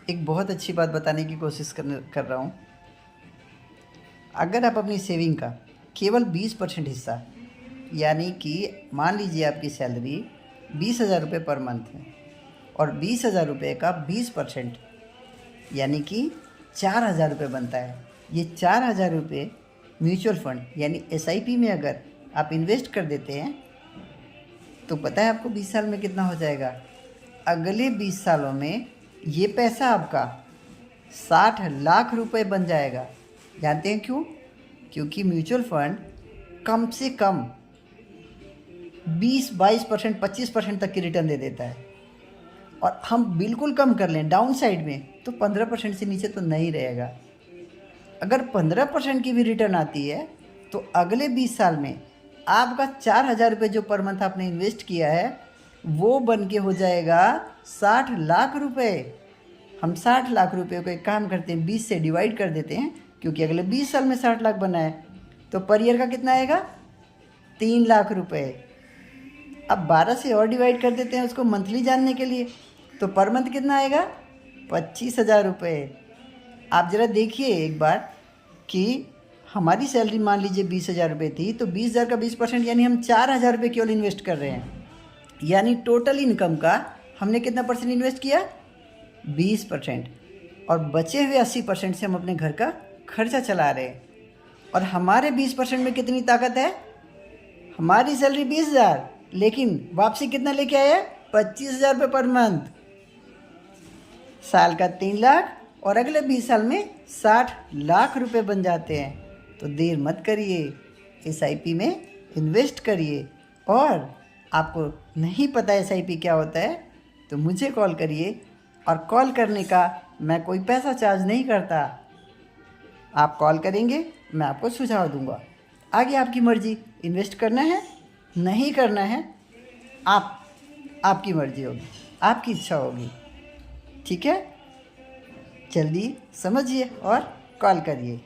एक बहुत अच्छी बात बताने की कोशिश कर रहा हूँ। अगर आप अपनी सेविंग का केवल 20% हिस्सा, यानी कि मान लीजिए आपकी सैलरी 20,000 रुपये पर मंथ है और 20,000 रुपये का 20% यानी कि 4,000 रुपये बनता है। ये 4,000 रुपये म्यूचुअल फंड यानी SIP में अगर आप इन्वेस्ट कर देते हैं तो पता है आपको 20 साल में कितना हो जाएगा? अगले 20 सालों में ये पैसा आपका 60 लाख रुपए बन जाएगा। जानते हैं क्यों? क्योंकि म्यूचुअल फंड कम से कम 20-22%, 25% तक की रिटर्न दे देता है। और हम बिल्कुल कम कर लें डाउन साइड में तो 15% से नीचे तो नहीं रहेगा। अगर 15% की भी रिटर्न आती है तो अगले 20 साल में आपका 4,000 रुपये जो पर मंथ आपने इन्वेस्ट किया है वो बन के हो जाएगा 60 लाख रुपए। हम 60 लाख रुपए को एक काम करते हैं, 20 से डिवाइड कर देते हैं, क्योंकि अगले 20 साल में 60 लाख बना है तो पर ईयर का कितना आएगा? 3 लाख रुपए। अब 12 से और डिवाइड कर देते हैं उसको मंथली जानने के लिए, तो पर मंथ कितना आएगा? 25,000 रुपये। आप ज़रा देखिए एक बार कि हमारी सैलरी मान लीजिए 20,000 रुपये थी, तो 20,000 का 20% यानी हम 4,000 रुपये केवल इन्वेस्ट कर रहे हैं। यानी टोटल इनकम का हमने कितना परसेंट इन्वेस्ट किया? 20%। और बचे हुए 80% से हम अपने घर का खर्चा चला रहे हैं। और हमारे 20% में कितनी ताकत है? हमारी सैलरी 20,000, लेकिन वापसी कितना लेके आया है? 25,000 रुपये पर मंथ। साल का 3 लाख और अगले 20 साल में 60 लाख रुपए बन जाते हैं। तो देर मत करिए, SIP में इन्वेस्ट करिए। और आपको नहीं पता SIP क्या होता है तो मुझे कॉल करिए, और कॉल करने का मैं कोई पैसा चार्ज नहीं करता। आप कॉल करेंगे, मैं आपको सुझाव दूंगा। आगे आपकी मर्जी, इन्वेस्ट करना है नहीं करना है आपकी मर्जी होगी, आपकी इच्छा होगी। ठीक है, जल्दी समझिए और कॉल करिए।